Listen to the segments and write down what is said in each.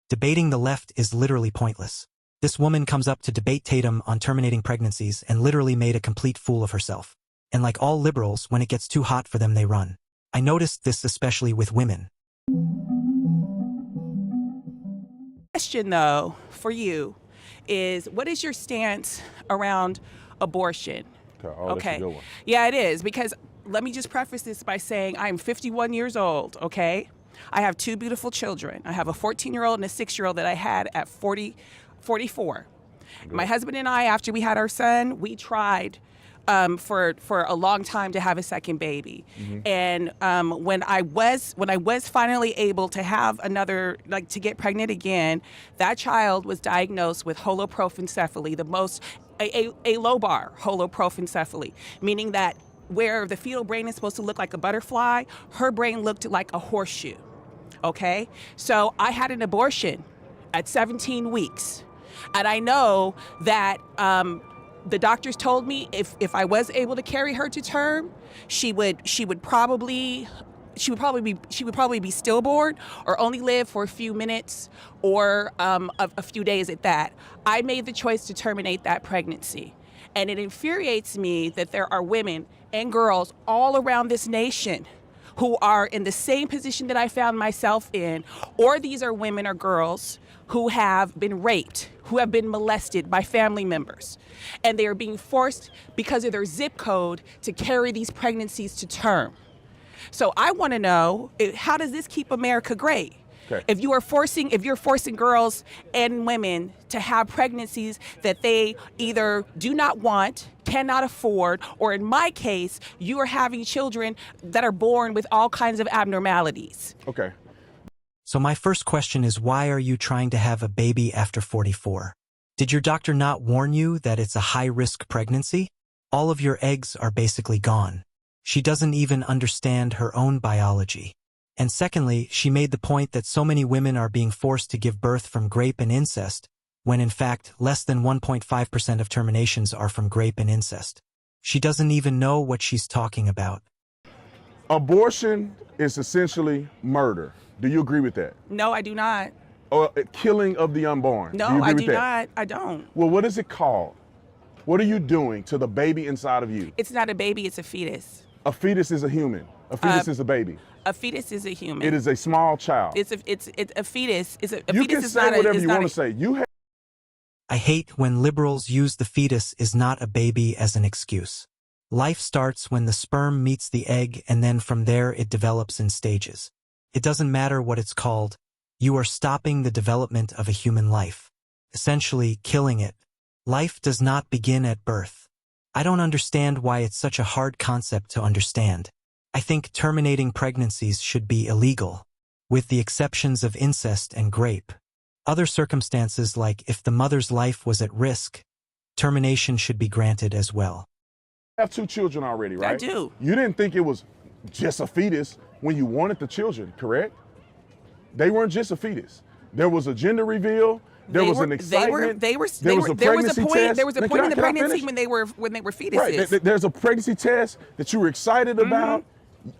Debating the left is literally pointless. This woman comes up to debate Tatum on terminating pregnancies and literally made a complete fool of herself. And like all liberals, when it gets too hot for them, they run. I noticed this especially with women. Question though for you is, what is your stance around abortion? Okay. That's a good one. Yeah, it is, because let me just preface this by saying I'm 51 years old, okay? I have two beautiful children. I have a 14-year-old and a 6-year-old that I had at 44. Good. My husband and I, after we had our son, we tried for a long time to have a second baby. Mm-hmm. And when I was finally able to have another, to get pregnant again, that child was diagnosed with holoprosencephaly, a lobar holoprosencephaly, meaning that where the fetal brain is supposed to look like a butterfly, her brain looked like a horseshoe. Okay? So I had an abortion at 17 weeks. And I know that the doctors told me if I was able to carry her to term, she would probably be stillborn or only live for a few minutes or a few days at that. I made the choice to terminate that pregnancy. And it infuriates me that there are women and girls all around this nation who are in the same position that I found myself in, or these are women or girls who have been raped, who have been molested by family members, and they are being forced because of their zip code to carry these pregnancies to term. So I want to know, how does this keep America great? Okay. If you're forcing girls and women to have pregnancies that they either do not want, cannot afford, or in my case, you are having children that are born with all kinds of abnormalities. Okay. So my first question is, why are you trying to have a baby after 44? Did your doctor not warn you that it's a high-risk pregnancy? All of your eggs are basically gone. She doesn't even understand her own biology. And secondly, she made the point that so many women are being forced to give birth from rape and incest, when in fact less than 1.5% of terminations are from rape and incest. She doesn't even know what she's talking about. Abortion is essentially murder. Do you agree with that? No, I do not. Or killing of the unborn. No, do you agree I with do that? not. I don't. Well, what is it called? What are you doing to the baby inside of you? It's not a baby, it's a fetus. A fetus is a human. A fetus is a baby. A fetus is a human. It is a small child. It's a fetus. You can say whatever you want to say. I hate when liberals use the fetus is not a baby as an excuse. Life starts when the sperm meets the egg, and then from there it develops in stages. It doesn't matter what it's called. You are stopping the development of a human life, essentially killing it. Life does not begin at birth. I don't understand why it's such a hard concept to understand. I think terminating pregnancies should be illegal, with the exceptions of incest and rape. Other circumstances, like if the mother's life was at risk, termination should be granted as well. You have two children already, right? I do. You didn't think it was just a fetus when you wanted the children, correct? They weren't just a fetus. There was a gender reveal. There was an excitement. There was a pregnancy test. There was a point in the pregnancy when they were fetuses. Right. There's a pregnancy test that you were excited about.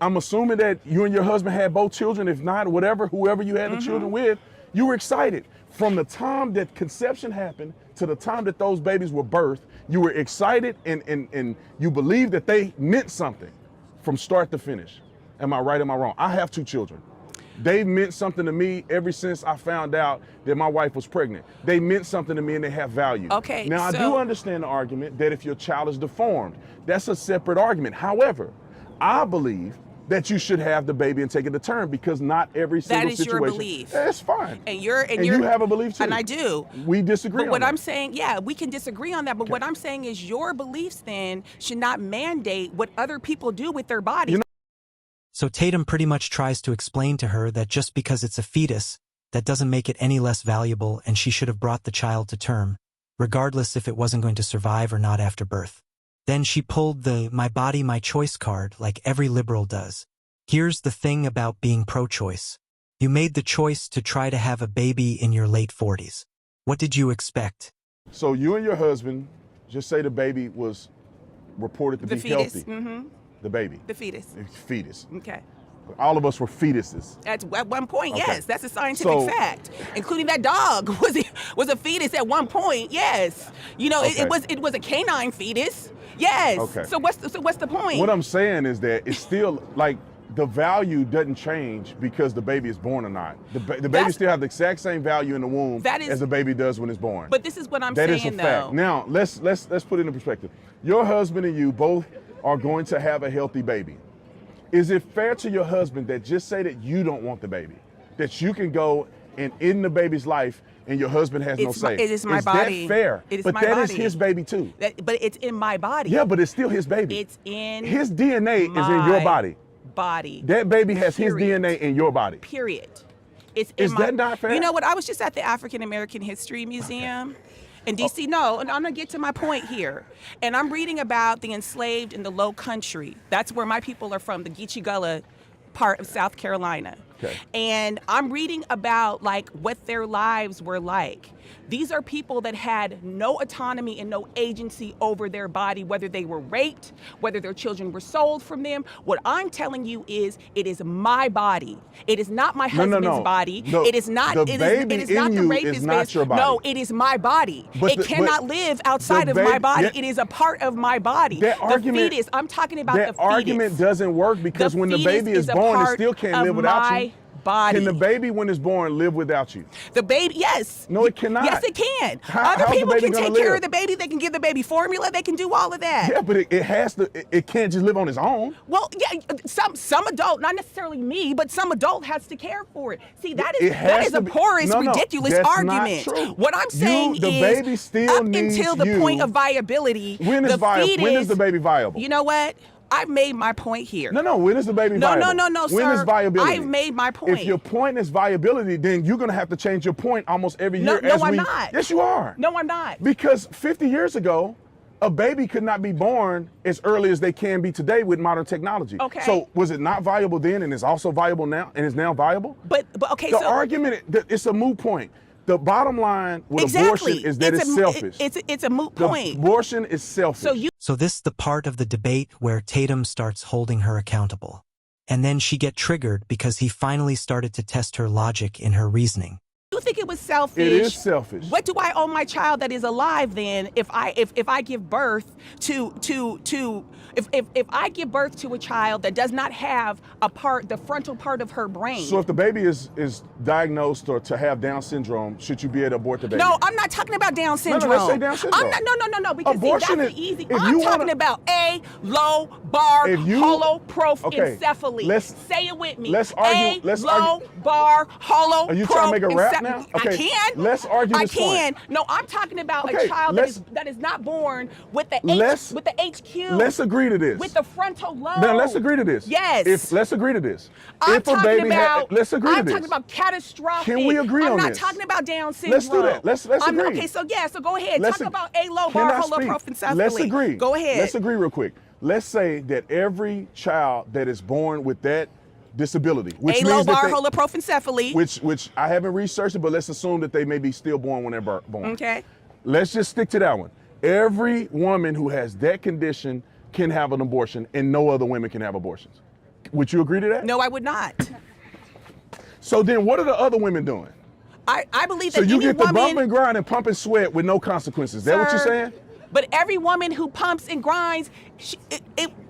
I'm assuming that you and your husband had both children. If not, whoever you had the children with, you were excited. From the time that conception happened to the time that those babies were birthed, you were excited and you believed that they meant something from start to finish. Am I right? Am I wrong? I have two children. They meant something to me ever since I found out that my wife was pregnant. They meant something to me and they have value. Okay. Now, I do understand the argument that if your child is deformed, that's a separate argument. However, I believe that you should have the baby and take it to term, because not every single situation. That is your belief. That's fine. And you have a belief too. And I do. We disagree But what on I'm that. saying, yeah, we can disagree on that. But what I'm saying is your beliefs then should not mandate what other people do with their bodies. So Tatum pretty much tries to explain to her that just because it's a fetus, that doesn't make it any less valuable, and she should have brought the child to term, regardless if it wasn't going to survive or not after birth. Then she pulled the "my body, my choice" card like every liberal does. Here's the thing about being pro-choice. You made the choice to try to have a baby in your late 40s. What did you expect? So you and your husband, just say the baby was reported to be The fetus. healthy. The baby. The fetus. Fetus. Okay. All of us were fetuses. At one point, Okay. yes, that's a scientific fact. Including that dog was a fetus at one point. Yes, you know, Okay. it was a canine fetus. Yes. Okay. So what's the point? What I'm saying is that it's still like the value doesn't change because the baby is born or not. The baby still have the exact same value in the womb as the baby does when it's born. But this is what I'm that saying, is a fact. though. Now let's put it in perspective. Your husband and you both are going to have a healthy baby. Is it fair to your husband that just say that you don't want the baby, that you can go and end the baby's life and your husband has no say? It is my body. Is that fair? It is but my that body. is his baby too. But it's in my body. Yeah, but it's still his baby. It's in his DNA is in your body. Body. That baby has Period. his DNA in your body. Period. It's Is that not fair? You know what? I was just at the African American History Museum in DC. No, and I'm gonna get to my point here. And I'm reading about the enslaved in the Low Country. That's where my people are from, the Geechee Gullah part of South Carolina. Okay. And I'm reading about like what their lives were like. These are people that had no autonomy and no agency over their body, whether they were raped, whether their children were sold from them. What I'm telling you is, it is my body. It is not my husband's body. It is not. The It baby is in not the you rapist's is not your body. No, it is my body. It cannot live outside of my body. It is a part of my body. That the argument, fetus. I'm talking about the fetus. That argument doesn't work because when the baby is born, it still can't live without you. Body. Can the baby, when it's born, live without you? The baby, yes. No, it cannot. Yes, it can. How's Other people the baby can take gonna care live? of the baby. They can give the baby formula. They can do all of that. Yeah, but it has to. It can't just live on its own. Well, yeah, some adult, not necessarily me, but some adult has to care for it. See, that is a porous, ridiculous that's argument. Not true. What I'm saying the is, baby still up needs until the you. point of viability, When is fetus, when is the baby viable? You know what? I've made my point here. No, when is the baby viable? No, when sir. is viability? I've made my point. If your point is viability, then you're going to have to change your point almost every year. No, I'm not. Yes, you are. No, I'm not. Because 50 years ago, a baby could not be born as early as they can be today with modern technology. Okay. So was it not viable then and is also viable now and is now viable? But okay, the argument, it's a moot point. The bottom line with abortion is that it's selfish. It's a moot point. Abortion is selfish. So this is the part of the debate where Tatum starts holding her accountable. And then she get triggered because he finally started to test her logic in her reasoning. You think it was selfish? It is selfish. What do I owe my child that is alive then if I give birth to if I give birth to a child that does not have the frontal part of her brain? So if the baby is diagnosed or to have Down syndrome, should you be able to abort the baby? No, I'm not talking about Down syndrome. No, let's say Down syndrome. I'm not, no, because abortion that's is easy. If I'm you talking about low-bar holoprosencephaly. Okay, say it with me. Let's argue. Low-bar holoprosencephaly. Are you trying to make a rap now? Okay. I can. Let's argue this point. point. No, I'm talking about a child that is not born with the HQ. Let's agree to this. With the frontal lobe. Now let's agree to this. Yes. Let's agree to this. Let's agree to this. I'm talking about catastrophic. Can we agree on this? I'm not talking about Down syndrome. Let's do that. Let's agree. Okay, so go ahead. Talk about low-bar holoprosencephaly. Let's agree. Go ahead. Let's agree real quick. Let's say that every child that is born with that disability, which means low-bar holoprosencephaly, which I haven't researched it, but let's assume that they may be stillborn when they're born. Okay. Let's just stick to that one. Every woman who has that condition can have an abortion, and no other women can have abortions. Would you agree to that? No, I would not. So then what are the other women doing? I believe that So you any get the woman, bump and grind and pump and sweat with no consequences. Is that what you're saying? But every woman who pumps and grinds,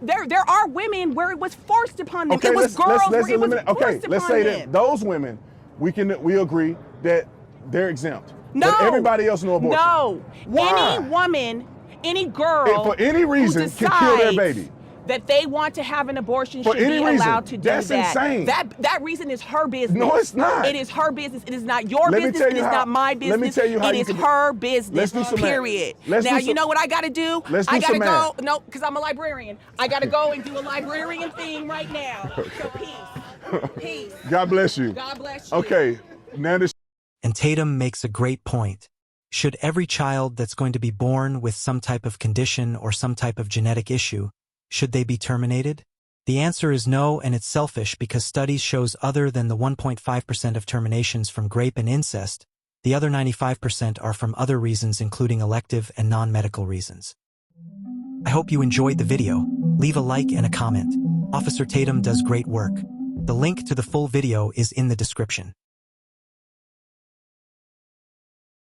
there are women where it was forced upon them. Okay, it was girls where it was forced okay, upon let's say them. that those women, we agree that they're exempt. No. But everybody else no abortion. No. Why? Any woman, any girl, for any reason, can kill their baby. That they want to have an abortion For should any be reason. allowed to do That's that. insane. That reason is her business. No, it's not. It is her business. It is not your Let me business. tell It you is how- not my business. let me tell you how it you is can do- her business. Let's do some math. Period. Let's now do you know what I gotta do? Let's do I gotta some go. math. No, because I'm a librarian. I gotta go and do a librarian thing right now. So peace. Peace. God bless you. God bless you. Okay, now this. And Tatum makes a great point. Should every child that's going to be born with some type of condition or some type of genetic issue, should they be terminated? The answer is no, and it's selfish because studies shows other than the 1.5% of terminations from rape and incest, the other 95% are from other reasons including elective and non-medical reasons. I hope you enjoyed the video. Leave a like and a comment. Officer Tatum does great work. The link to the full video is in the description.